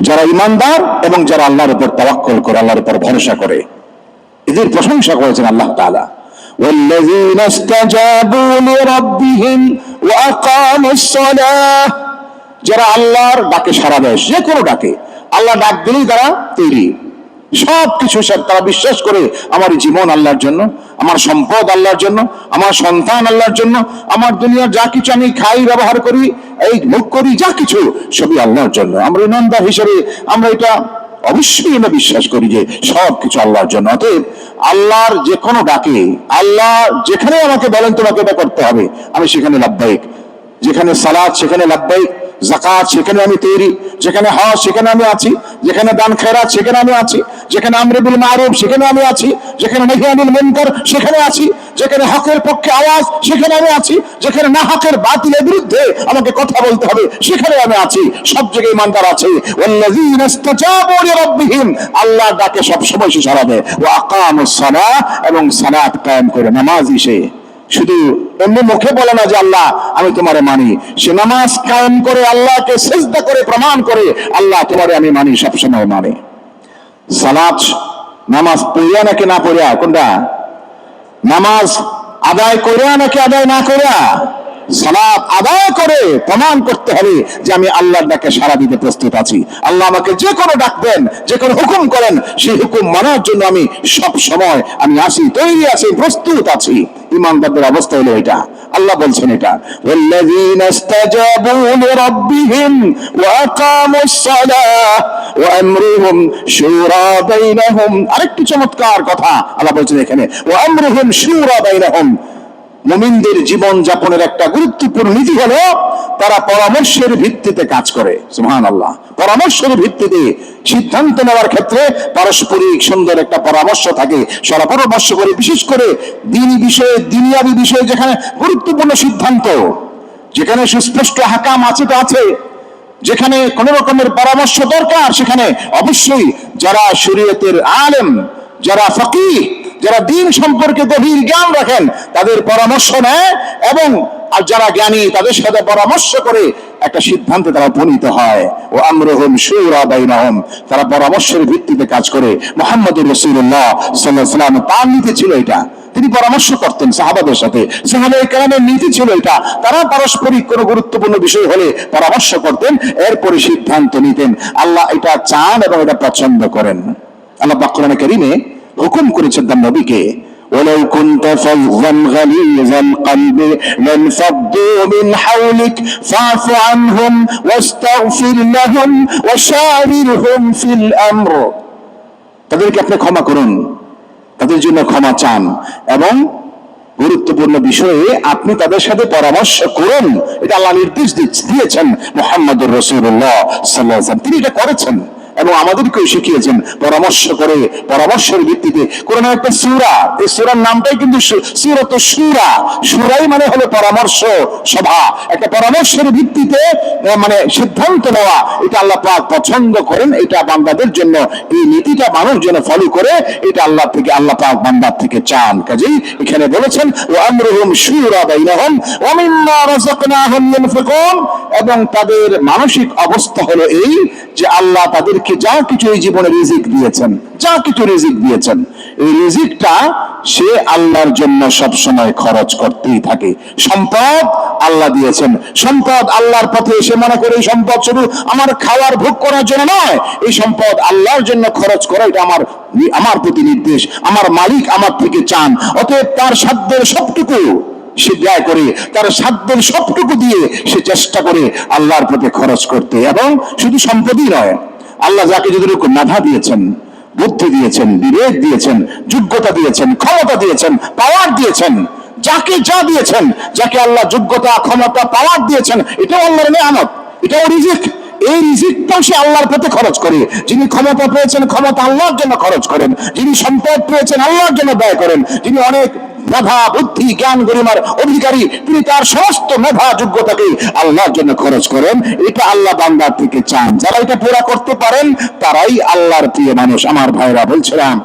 যারা ইমানদার এবং যারা আল্লাহর উপর তাওয়াক্কুল করে, আল্লাহর উপর ভরসা করে, এদের প্রশংসা করেছেন আল্লাহ তাআলা। والذين استجابوا لربهم واقاموا الصلاه, যারা আল্লাহর ডাকে সাড়া দেয়, যে কোনো ডাকে আল্লাহ ডাক দিলেই তারা তৈরি, সবকিছু তারা বিশ্বাস করে আমার জীবন আল্লাহর জন্য, আমার সম্পদ আল্লাহর জন্য, আমার সন্তান আল্লাহর জন্য, আমার দুনিয়ার যা কিছু আমি খাই, ব্যবহার করি, এই মুখ করি, যা কিছু সবই আল্লাহর জন্য। আমরা ইমানদার হিসেবে আমরা এটা অবশ্যই আমরা বিশ্বাস করি যে সবকিছু আল্লাহর জন্য। অতএব আল্লাহর যে কোনো ডাকে, আল্লাহ যেখানে আমাকে বলেন তোমাকে এটা করতে হবে, আমি সেখানে লাব্বাইক। যেখানে সালাত সেখানে লাব্বাইক, যাকাত সেখানে আমি তৈরি, যেখানে হজ সেখানে আমি আছি, যেখানে দান খেরাত সেখানে আমি আছি, যেখানে আমর বিল মারুফ সেখানে আমি আছি, যেখানে নাহি আনিল মুনকার সেখানে আছি, যেখানে হকের পক্ষে আওয়াজ সেখানে আমি আছি, যেখানে না হকের বাতিলের বিরুদ্ধে আমাকে কথা বলতে হবে সেখানে আমি আছি। সব জায়গায় ইমানদার আছে। ওয়াল্লাযীনা ইসতাজাবু লিরাব্বিহিম, আল্লাহর ডাকে সব সময় সে সাড়া দেয়। ওয়া আকামুস সালাহ, এবং সালাত কায়েম করে, নামাজি সে। শুধু এমনি মুখে বলে না যে আল্লাহ আমি তোমারে মানি, সে নামাজ কায়েম করে, আল্লাহকে সিজদা করে প্রমাণ করে আল্লাহ তোমারে আমি মানি, সবসময় মানে। সালাত নামাজ পড়িয়া নাকি না পড়িয়া, কোনটা? নামাজ আদায় করিয়া নাকি আদায় না করিয়া? সালাত আদায় করে প্রমাণ করতে হবে যে আমি আল্লাহর ডাকে সাড়া দিতে প্রস্তুত আছি। আল্লাহ আমাকে যে কোনো ডাক দেন, যে কোনো হুকুম করেন, সেই হুকুম মানার জন্য আমি সব সময় আমি আছি, তৈরি আছি, প্রস্তুত আছি। ইমানদারদের অবস্থা হলো এটা। আল্লাহ বলছেন এটা, ওয়াল্লাযীনা ইসতাজাবু লিরাব্বিহিম ওয়া আকামুস সালাহ ওয়া আমরুহুম শুরা বাইনাহুম। আরেকটি চমৎকার কথা আল্লাহ বলছেন এখানে, ওয়া আমরুহুম শুরা বাইনাহুম। মুমিনদের জীবন যাপনের একটা গুরুত্বপূর্ণ নীতি হলো তারা পরামর্শের ভিত্তিতে কাজ করে। সুবহানাল্লাহ। পরামর্শের ভিত্তিতে সিদ্ধান্ত নেওয়ার ক্ষেত্রে পারস্পরিক সুন্দর একটা পরামর্শ থাকে, সারা পরামর্শ করে। বিশেষ করে দ্বীনি বিষয়ে, দুনিয়াবী বিষয়ে যেখানে গুরুত্বপূর্ণ সিদ্ধান্ত, যেখানে সুস্পষ্ট হাকাম আছে তো আছে, যেখানে কোন রকমের পরামর্শ দরকার, সেখানে অবশ্যই যারা শরীয়তের আলেম, যারা ফকিহ, যারা দ্বীন সম্পর্কে গভীর জ্ঞান রাখেন, তাদের পরামর্শ নেয়, এবং আর যারা জ্ঞানী তাদের সাথে পরামর্শ করে একটা সিদ্ধান্তে তারা উপনীত হয়। ও আমরুহুম শুরা বাইনাহুম, তারা পরামর্শের ভিত্তিতে কাজ করে। মুহাম্মদুর রাসূলুল্লাহ সাল্লাল্লাহু আলাইহি ওয়াসাল্লাম তার নীতি ছিল এটা। তিনি পরামর্শ করতেন সাহাবাদের সাথে, সাহাবায়ে কেরামের নীতি ছিল এটা। তারা পারস্পরিক কোনো গুরুত্বপূর্ণ বিষয় হলে পরামর্শ করতেন, এরপরে সিদ্ধান্ত নিতেন। আল্লাহ এটা চান এবং এটা পছন্দ করেন। আল্লাহ পাক কোরআনে কারীমে হুকুম করেছেন তার নবীকে, ওয়ালাউ কুনতা ফাযযান গালিযাল কলবি লানফাদ্দু মিন হাওলিক ফা'ফু আনহুম ওয়াস্তাগফির লাহুম ওয়াশাবিরহুম ফিল আমর। তাদেরকে আপনি ক্ষমা করুন, তাদের জন্য ক্ষমা চান, এবং গুরুত্বপূর্ণ বিষয়ে আপনি তাদের সাথে পরামর্শ করুন। এটা আল্লাহ নির্দেশ দিয়েছেন মুহাম্মদুর রাসূলুল্লাহ সাল্লাল্লাহু আলাইহি ওয়াসাল্লাম। তিনি এটা করেছেন এবং আমাদেরকেও শিখিয়েছেন পরামর্শ করে, পরামর্শের ভিত্তিতে। কোরআনের একটা সূরা, এই সূরার নামটাই কিন্তু সূরাতুশ শুরা। শুরাই মানে হলো পরামর্শ সভা। একটা পরামর্শের ভিত্তিতে মানে সিদ্ধান্ত নেওয়া, এটা আল্লাহ পাক পছন্দ করেন। এটা বান্দাদের জন্য, এই নীতিটা মানুষ যেন ফলো করে, এটা আল্লাহ থেকে, আল্লাহ পাক বান্দার থেকে চান। কাজেই এখানে বলেছেন ওয়া আমরুহুম শুরা বাইনাহুম ওয়া মিম্মা রাযাকনাহুম ইউনফিকুন, এবং তাদের মানসিক অবস্থা হলো এই যে আল্লাহ তাদেরকে যা কিছু এই জীবনে রিজিক দিয়েছেন, যা কিছু রিজিক দিয়েছেন, এই রিজিকটা সে আল্লাহর জন্য সব সময় খরচ করতেই থাকে। সম্পদ আল্লাহ দিয়েছেন, সম্পদ আল্লাহর পথে, সে মনে করে এই সম্পদ শুধু আমার খাওয়ার ভোগ করার জন্য নয়, এই সম্পদ আল্লাহর জন্য খরচ করা, এটা আমার প্রতি নির্দেশ, আমার মালিক আমার থেকে চান। অতএব তার সাধ্যের সবটুকু সে ব্যয় করে, তার সাধ্যের সবটুকু দিয়ে সে চেষ্টা করে আল্লাহর পথে খরচ করতে। এবং শুধু সম্পদই নয়, আল্লাহ যাকে যতটুকু মেধা দিয়েছেন, বুদ্ধি দিয়েছেন, বিবেক দিয়েছেন, যোগ্যতা দিয়েছেন, ক্ষমতা দিয়েছেন, পাওয়ার দিয়েছেন, যাকে যা দিয়েছেন, যাকে আল্লাহ যোগ্যতা, ক্ষমতা, পাওয়ার দিয়েছেন, এটাও আল্লাহর নিয়ামত, এটাও রিজিক। এই রিজিকটাও সে আল্লাহর পথে খরচ করে। যিনি ক্ষমতা পেয়েছেন, ক্ষমতা আল্লাহর জন্য খরচ করেন। যিনি সম্পদ পেয়েছেন, আল্লাহর জন্য ব্যয় করেন। যিনি অনেক মেধা, বুদ্ধি, জ্ঞান, গরিমার অধিকারী, তিনি তার সমস্ত মেধা, যোগ্যতাকে আল্লাহর জন্য খরচ করেন। এটা আল্লাহ বান্দার থেকে চান। যারা এটা পুরা করতে পারেন, তারাই আল্লাহর প্রিয় মানুষ। আমার ভাইরা বলছিলাম,